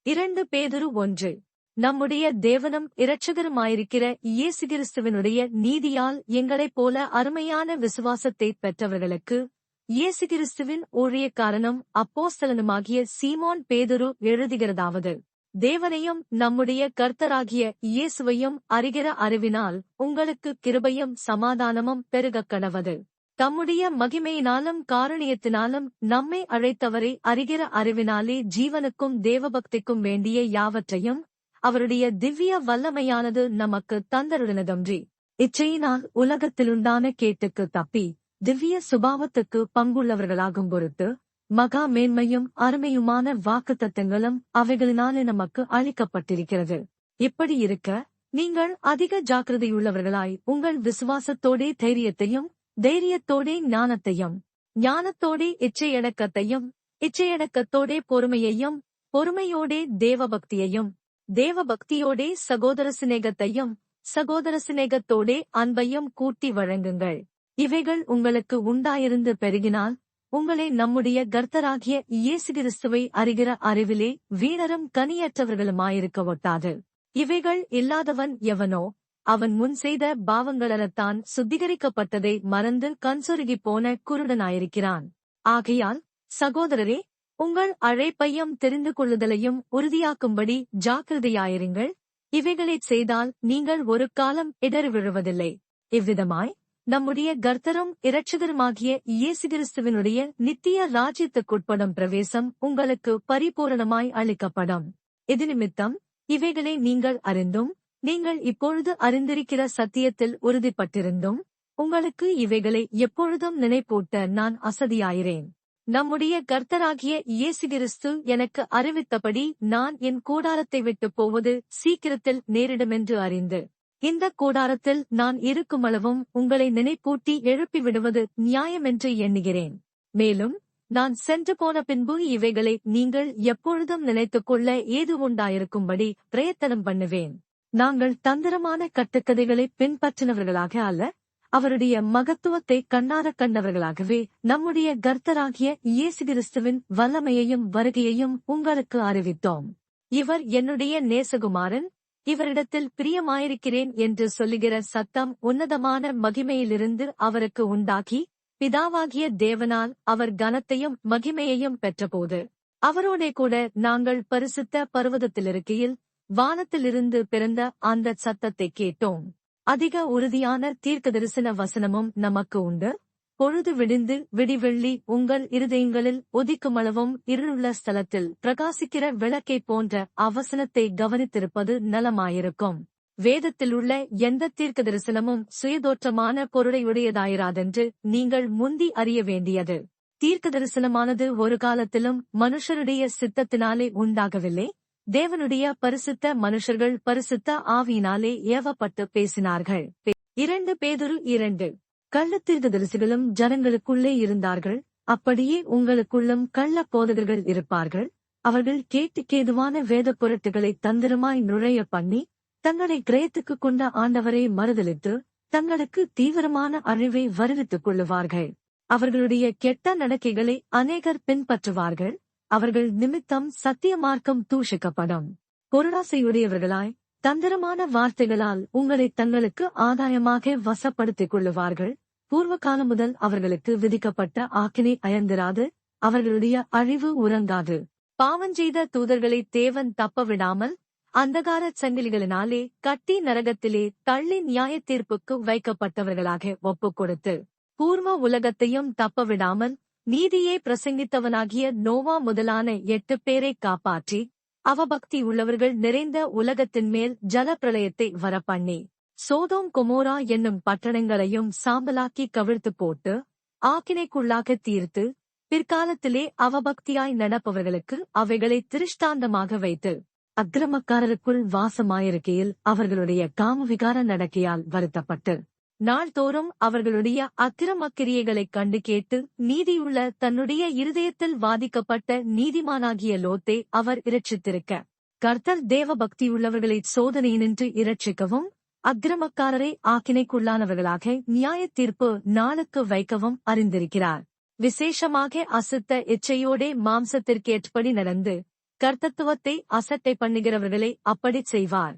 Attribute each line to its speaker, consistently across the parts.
Speaker 1: 2 பேதுரு 1. நம்முடைய தேவனும் இரட்சகருமாயிருக்கிற இயேசு கிறிஸ்துவினுடைய நீதியால் எங்களைப் போல அருமையான விசுவாசத்தைப் பெற்றவர்களுக்கு, இயேசு கிறிஸ்துவின் ஊழியக்காரனும் அப்போஸ்தலனுமாகிய சீமோன் பேதுரு எழுதுகிறதாவது: தேவனையும் நம்முடைய கர்த்தராகிய இயேசுவையும் அறிகிற அறிவினால் உங்களுக்கு கிருபையும் சமாதானமும் பெருகக் கடவது. தம்முடைய மகிமையினாலும் காருணியத்தினாலும் நம்மை அழைத்தவரை அறிகிற அறிவினாலே ஜீவனுக்கும் தேவபக்திக்கும் வேண்டிய யாவற்றையும் அவருடைய திவ்ய வல்லமையானது நமக்கு தந்தருளினதன்றி, இச்சையினால் உலகத்திலுண்டான கேட்டுக்கு தப்பி திவ்ய சுபாவத்துக்கு பங்குள்ளவர்களாகும் பொருட்டு மகா மேன்மையும் அருமையுமான வாக்குத்தத்தங்களும் அவைகளினாலே நமக்கு அளிக்கப்பட்டிருக்கிறது. இப்படி இருக்க, நீங்கள் அதிக ஜாக்கிரதையுள்ளவர்களாய் உங்கள் விசுவாசத்தோடே தைரியத்தோடே ஞானத்தையும், ஞானத்தோடே இச்சையடக்கத்தையும், இச்சையடக்கத்தோடே பொறுமையையும், பொறுமையோடே தேவபக்தியையும், தேவபக்தியோடே சகோதர சிநேகத்தையும், சகோதர சிநேகத்தோடே அன்பையும் கூட்டி வழங்குங்கள். இவைகள் உங்களுக்கு உண்டாயிருந்து பெருகினால், உங்களை நம்முடைய கர்த்தராகிய இயேசு கிறிஸ்துவை அறிகிற அறிவிலே வீணரும் கனியற்றவர்களுமாயிருக்க ஒட்டாது. இவைகள் இல்லாதவன் எவனோ அவன் முன் செய்த பாவங்களறத்தான் சுத்திகரிக்கப்பட்டதை மறந்து கண்சொருகிப் போன குருடனாயிருக்கிறான். ஆகையால் சகோதரரே, உங்கள் அழைப்பையும் தெரிந்து கொள்ளுதலையும் உறுதியாக்கும்படி ஜாக்கிரதையாயிருங்கள். இவைகளைச் செய்தால் நீங்கள் ஒரு காலம் இடறி விழுவதில்லை. இவ்விதமாய் நம்முடைய கர்த்தரும் இரட்சகருமாகிய இயேசு கிறிஸ்துவினுடைய நித்திய ராஜ்யத்துக்குட்படும் பிரவேசம் உங்களுக்கு பரிபூரணமாய் அளிக்கப்படும். இது நிமித்தம் இவைகளை நீங்கள் அறிந்தும், நீங்கள் இப்பொழுது அறிந்திருக்கிற சத்தியத்தில் உறுதிப்பட்டிருந்தும், உங்களுக்கு இவைகளை எப்பொழுதும் நினைப்பூட்ட நான் அசதியாயிரேன். நம்முடைய கர்த்தராகிய இயேசு கிறிஸ்து எனக்கு அறிவித்தபடி நான் என் கூடாரத்தை விட்டுப் போவது சீக்கிரத்தில் நேரிடுமென்று அறிந்து, இந்த கூடாரத்தில் நான் இருக்குமளவும் உங்களை நினைப்பூட்டி எழுப்பிவிடுவது நியாயமென்று எண்ணுகிறேன். மேலும் நான் சென்று போன பின்பு இவைகளை நீங்கள் எப்பொழுதும் நினைத்துக்கொள்ள ஏது உண்டாயிருக்கும்படி பிரயத்தனம் பண்ணுவேன். நாங்கள் தந்திரமான கட்டுக்கதைகளை பின்பற்றினவர்களாக அல்ல, அவருடைய மகத்துவத்தை கண்ணாரக் கண்டவர்களாகவே நம்முடைய கர்த்தராகிய இயேசு கிறிஸ்துவின் வல்லமையையும் வருகையையும் உங்களுக்கு அறிவித்தோம். இவர் என்னுடைய நேசகுமாரன், இவரிடத்தில் பிரியமாயிருக்கிறேன் என்று சொல்லுகிற சத்தம் உன்னதமான மகிமையிலிருந்து அவருக்கு உண்டாகி, பிதாவாகிய தேவனால் அவர் கனத்தையும் மகிமையையும் பெற்றபோது, அவரோடே கூட நாங்கள் பரிசுத்த பர்வதத்திலிருக்கையில் வானத்திலிருந்து பிறந்த அந்த சத்தத்தை கேட்டோம். அதிக உறுதியான தீர்க்கதரிசன வசனமும் நமக்கு உண்டு. பொழுது விடிந்து விடிவெள்ளி உங்கள் இருதயங்களில் உதிக்குமளவும் இருளுள்ள ஸ்தலத்தில் பிரகாசிக்கிற விளக்கைப் போன்ற அவசனத்தை கவனித்திருப்பது நலமாயிருக்கும். வேதத்திலுள்ள எந்த தீர்க்கதரிசனமும் சுயதோற்றமான பொருளையுடையதாயிராதென்று நீங்கள் முந்தி அறிய வேண்டியது. தீர்க்கதரிசனமானது ஒரு காலத்திலும் மனுஷருடைய சித்தத்தினாலே உண்டாகவில்லை. தேவனுடைய பரிசுத்த மனுஷர்கள் பரிசுத்த ஆவியினாலே ஏவப்பட்டு பேசினார்கள். 2 பேதுரு 2. கள்ளத்தீர்க்கதரிசிகளும் ஜனங்களுக்குள்ளே இருந்தார்கள், அப்படியே உங்களுக்குள்ளும் கள்ள போதகர்கள் இருப்பார்கள். அவர்கள் கேட்டுக்கேதுவான வேத பொருட்டுகளை தந்திரமாய் நுழைய பண்ணி, தங்களை கிரயத்துக்கு கொண்ட ஆண்டவரை மறுதலித்து, தங்களுக்கு தீவிரமான அழிவை வருவித்துக் கொள்ளுவார்கள். அவர்களுடைய கெட்ட நடக்கைகளை அநேகர் பின்பற்றுவார்கள். அவர்கள் நிமித்தம் சத்திய மார்க்கம் தூஷிக்கப்படும். பொருளாசையுடையவர்களாய் தந்திரமான வார்த்தைகளால் உங்களை தங்களுக்கு ஆதாயமாக வசப்படுத்திக் கொள்ளுவார்கள். பூர்வ காலம் முதல் அவர்களுக்கு விதிக்கப்பட்ட ஆக்கினை அயர்ந்திராது, அவர்களுடைய அழிவு உறங்காது. பாவஞ்செய்த தூதர்களை தேவன் தப்பவிடாமல் அந்தகாரச் சங்கிலிகளினாலே கட்டி நரகத்திலே தள்ளி நியாய தீர்ப்புக்கு வைக்கப்பட்டவர்களாக ஒப்புக் கொடுத்து, பூர்வ உலகத்தையும் தப்பவிடாமல் நீதியை பிரசங்கித்தவனாகிய நோவா முதலான 8 பேரை காப்பாற்றி, அவபக்தி உள்ளவர்கள் நிறைந்த உலகத்தின் மேல் ஜலப்பிரளயத்தை வரப்பண்ணி, சோதோம் கொமோரா என்னும் பட்டணங்களையும் சாம்பலாக்கி கவிழ்த்து போட்டு, ஆக்கினைக்குள்ளாக தீர்த்து, பிற்காலத்திலே அவபக்தியாய் நடப்பவர்களுக்கு அவைகளை திருஷ்டாந்தமாக வைத்து, அக்கிரமக்காரருக்குள் வாசமாயிருக்கையில் அவர்களுடைய காமவிகார நடக்கையால் வருத்தப்பட்டு, நாள்தோறும் அவர்களுடைய அக்கிரமக்கிரியைகளைக் கண்டு கேட்டு நீதியுள்ள தன்னுடைய இருதயத்தில் வாதிக்கப்பட்ட நீதிமானாகிய லோத்தை அவர் இரட்சித்திருக்க, கர்த்தர் தேவ பக்தியுள்ளவர்களைச் சோதனையினின்று இரட்சிக்கவும், அக்கிரமக்காரரை ஆக்கினைக்குள்ளானவர்களாக நியாய தீர்ப்பு நாளுக்கு வைக்கவும் அறிந்திருக்கிறார். விசேஷமாக அசுத்த இச்சையோடே மாம்சத்திற்கேற்றபடி நடந்து, கர்த்தத்துவத்தை அசட்டை பண்ணுகிறவர்களை அப்படிச் செய்வார்.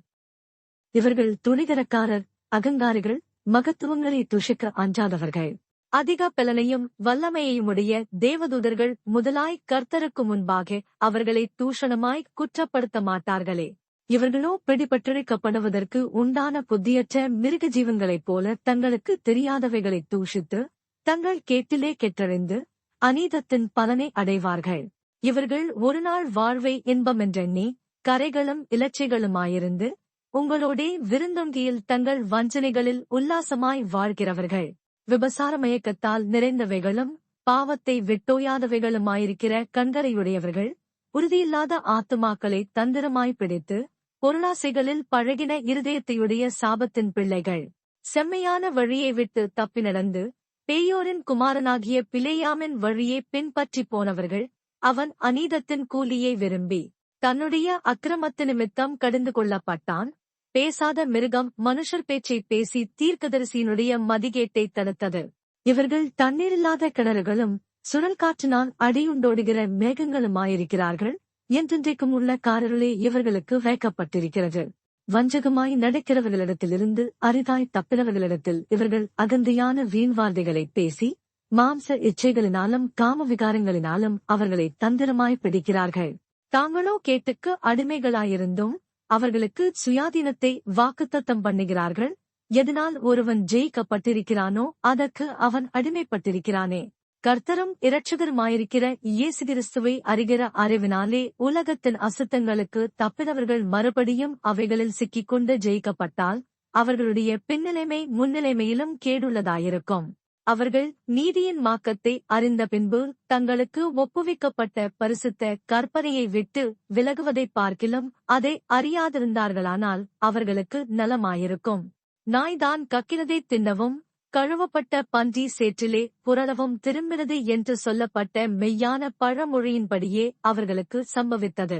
Speaker 1: இவர்கள் துணிகரக்காரர், அகங்காரிகள், மகத்துவங்களை துஷிக்க அஞ்சாதவர்கள். அதிக பலனையும் வல்லமையையுமுடைய தேவதூதர்கள் முதலாய் கர்த்தருக்கு முன்பாக அவர்களை தூஷணமாய் குற்றப்படுத்த மாட்டார்களே. இவர்களோ பிடிபட்டிருக்கப்படுவதற்கு உண்டான புத்தியற்ற மிருக ஜீவன்களைப் போல தங்களுக்கு தெரியாதவைகளை தூஷித்து தங்கள் கேட்டிலே கெட்டறிந்து அநீதத்தின் பலனை அடைவார்கள். இவர்கள் ஒருநாள் வாழ்வை இன்பமென்றெண்ணி கரைகளும் இலச்சைகளுமாயிருந்து உங்களோடே விருந்தொங்கியில் தங்கள் வஞ்சனைகளில் உல்லாசமாய் வாழ்கிறவர்கள். விபசார மயக்கத்தால் நிறைந்தவைகளும் பாவத்தை விட்டோயாதவைகளுமாயிருக்கிற கண்கரையுடையவர்கள், உறுதியில்லாத ஆத்துமாக்களை தந்திரமாய் பிடித்து பொருளாசைகளில் பழகின இருதயத்தையுடைய சாபத்தின் பிள்ளைகள். செம்மையான வழியை விட்டு தப்பி நடந்து பேயோரின் குமாரனாகிய பிலேயாமின் வழியே பின்பற்றி போனவர்கள். அவன் அநீதத்தின் கூலியை விரும்பி தன்னுடைய அக்கிரமத்து நிமித்தம் கடிந்து கொள்ளப்பட்டான். பேசாத மிருகம் மனுஷர் பேச்சை பேசி தீர்க்கதரிசியினுடைய மதிகேட்டை தடுத்தது. இவர்கள் தண்ணீரில்லாத கிணறுகளும் சுழல் காற்றினால் அடியுண்டோடுகிற மேகங்களுமாயிருக்கிறார்கள். என்றென்றைக்கும் உள்ள காரர்களே இவர்களுக்கு வைக்கப்பட்டிருக்கிறது. வஞ்சகமாய் நடக்கிறவர்களிடத்திலிருந்து அரிதாய் தப்பினவர்களிடத்தில் இவர்கள் அகந்தையான வீண்வார்த்தைகளை பேசி மாம்ச இச்சைகளினாலும் காம விகாரங்களினாலும் அவர்களை தந்திரமாய் பிடிக்கிறார்கள். தாங்களோ கேட்டுக்கு அடிமைகளாயிருந்தும் அவர்களுக்கு சுயாதீனத்தை வாக்குத்தத்தம் பண்ணுகிறார்கள். எதனால் ஒருவன் ஜெயிக்கப்பட்டிருக்கிறானோ அதற்கு அவன் அடிமைப்பட்டிருக்கிறானே. கர்த்தரும் இரட்சகருமாயிருக்கிற இயேசு கிறிஸ்துவை அறிகிற அறிவினாலே உலகத்தின் அசுத்தங்களுக்கு தப்பினவர்கள் மறுபடியும் அவைகளில் சிக்கிக்கொண்டு ஜெயிக்கப்பட்டால் அவர்களுடைய பின்னிலைமை முன்னிலைமையிலும் கேடுள்ளதாயிருக்கும். அவர்கள் நீதியின் மாக்கத்தை அறிந்த பின்பு தங்களுக்கு ஒப்புவிக்கப்பட்ட பரிசுத்த கற்பனையை விட்டு விலகுவதைப் பார்க்கிலும் அதை அறியாதிருந்தார்களானால் அவர்களுக்கு நலமாயிருக்கும். நாய்தான் கக்கினதை தின்னவும் கழுவப்பட்ட பன்றி சேற்றிலே புரளவும் திரும்பினது என்று சொல்லப்பட்ட மெய்யான பழமொழியின்படியே அவர்களுக்கு சம்பவித்தது.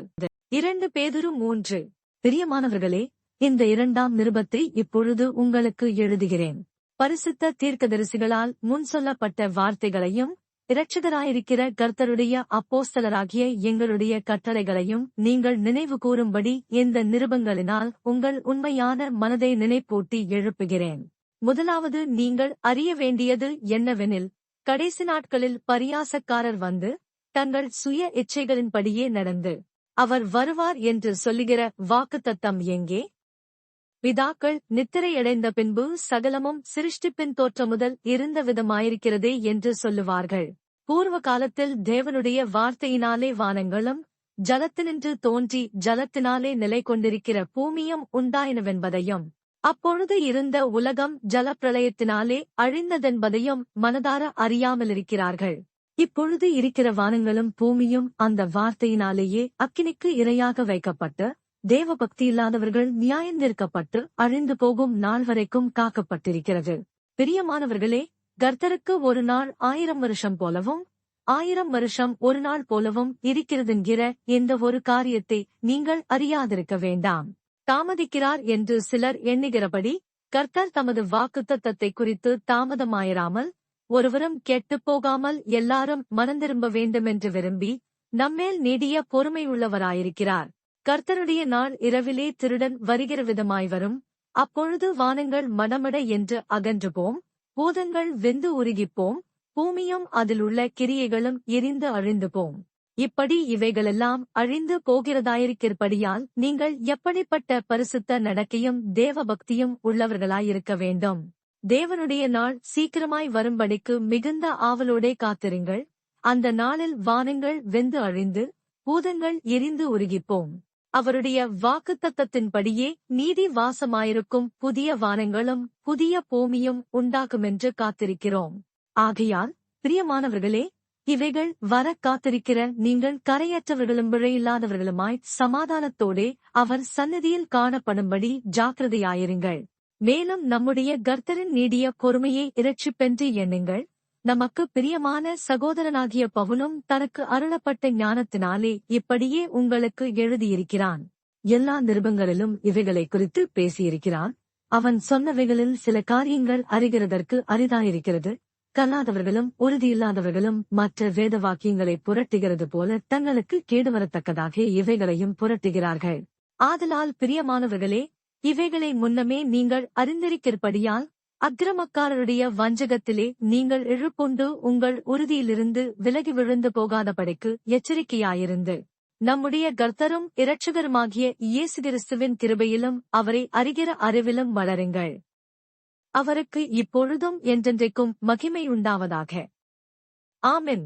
Speaker 1: 2 பேதுரு 3. பிரியமானவர்களே, இந்த 2ஆம் நிருபத்தை இப்பொழுது உங்களுக்கு எழுதுகிறேன். பரிசுத்த தீர்க்கதரிசிகளால் முன் சொல்லப்பட்ட வார்த்தைகளையும் இரட்சகராயிருக்கிற கர்த்தருடைய அப்போஸ்தலராகிய எங்களுடைய கட்டளைகளையும் நீங்கள் நினைவு கூறும்படி இந்த நிருபங்களினால் உங்கள் உண்மையான மனதை நினைப்பூட்டி எழுப்புகிறேன். முதலாவது நீங்கள் அறிய வேண்டியது என்னவெனில், கடைசி நாட்களில் பரியாசக்காரர் வந்து தங்கள் சுய இச்சைகளின்படியே நடந்து அவர் வருவார் என்று சொல்லுகிற வாக்குத்தத்தம் எங்கே? பிதாக்கள் நித்திரையடைந்த பின்பு சகலமும் சிருஷ்டிப்பின் தோற்றமுதல் இருந்த விதமாயிருக்கிறதே என்று சொல்லுவார்கள். பூர்வ காலத்தில் தேவனுடைய வார்த்தையினாலே வானங்களும் ஜலத்தினின்று தோன்றி ஜலத்தினாலே நிலை கொண்டிருக்கிற பூமியும் உண்டாயினவென்பதையும் அப்பொழுது இருந்த உலகம் ஜலப்பிரளயத்தினாலே அழிந்ததென்பதையும் மனதார அறியாமலிருக்கிறார்கள். இப்பொழுது இருக்கிற வானங்களும் பூமியும் அந்த வார்த்தையினாலேயே அக்கினிக்கு இரையாக வைக்கப்பட்டு தேவபக்தி இல்லாதவர்கள் நியாயந்தீர்க்கப்பட்டு அழிந்து போகும் நாள் வரைக்கும் காக்கப்பட்டிருக்கிறது. பிரியமானவர்களே, கர்த்தருக்கு ஒரு நாள் 1000 வருஷம் போலவும் 1000 வருஷம் ஒரு நாள் போலவும் இருக்கிறதென்கிற எந்த ஒரு காரியத்தை நீங்கள் அறியாதிருக்க வேண்டாம். தாமதிக்கிறார் என்று சிலர் எண்ணுகிறபடி கர்த்தர் தமது வாக்குத்தத்தத்தை குறித்து தாமதமாயிராமல் ஒருவரும் கெட்டுப் போகாமல் எல்லாரும் மனந்திரும்ப வேண்டுமென்று விரும்பி நம்மேல் நீடிய பொறுமையுள்ளவராயிருக்கிறார். கர்த்தருடைய நாள் இரவிலே திருடன் வருகிற விதமாய் வரும். அப்பொழுது வானங்கள் மடமட என்று அகன்று போம், பூதங்கள் வெந்து உருகிப்போம், பூமியும் அதிலுள்ள கிரியைகளும் எரிந்து அழிந்து போம். இப்படி இவைகளெல்லாம் அழிந்து போகிறதாயிருக்கிறபடியால் நீங்கள் எப்படிப்பட்ட பரிசுத்த நடக்கையும் தேவபக்தியும் உள்ளவர்களாயிருக்க வேண்டும். தேவனுடைய நாள் சீக்கிரமாய் வரும்படிக்கு மிகுந்த ஆவலோடே காத்திருங்கள். அந்த நாளில் வானங்கள் வெந்து அழிந்து பூதங்கள் எரிந்து உருகிப்போம். அவருடைய வாக்குத்தத்தத்தின்படியே நீதி வாசமாயிருக்கும் புதிய வானங்களும் புதிய பூமியும் உண்டாகுமென்று காத்திருக்கிறோம். ஆகையால் பிரியமானவர்களே, இவைகள் வர காத்திருக்கிற நீங்கள் கரையற்றவர்களும் பிழையில்லாதவர்களுமாய் சமாதானத்தோடே அவர் சந்நிதியில் காணப்படும்படி ஜாக்கிரதையாயிருங்கள். மேலும் நம்முடைய கர்த்தரின் நீடிய பொறுமையை இரட்சிப்பென்று எண்ணுங்கள். நமக்கு பிரியமான சகோதரனாகிய பவுலும் தனக்கு அருளப்பட்ட ஞானத்தினாலே இப்படியே உங்களுக்கு எழுதியிருக்கிறான். எல்லா நிருபங்களிலும் இவைகளை குறித்து பேசியிருக்கிறான். அவன் சொன்னவைகளில் சில காரியங்கள் அறிகிறதற்கு அரிதாயிருக்கிறது. கல்லாதவர்களும் உறுதியில்லாதவர்களும் மற்ற வேத வாக்கியங்களை புரட்டுகிறது போல தங்களுக்கு கேடுவரத்தக்கதாக இவைகளையும் புரட்டுகிறார்கள். ஆதலால் பிரியமானவர்களே, இவைகளை முன்னமே நீங்கள் அறிந்திருக்கிறபடியால் அக்கிரமக்காரருடைய வஞ்சகத்திலே நீங்கள் இழுப்புண்டு உங்கள் உறுதியிலிருந்து விலகி விழுந்து போகாதபடிக்கு எச்சரிக்கையாயிருந்து நம்முடைய கர்த்தரும் இரட்சகருமாகிய இயேசு கிறிஸ்துவின் கிருபையிலும் அவரை அறிகிற அறிவிலும் வளருங்கள். அவருக்கு இப்பொழுதும் என்றென்றைக்கும் மகிமை உண்டாவதாக. ஆமென்.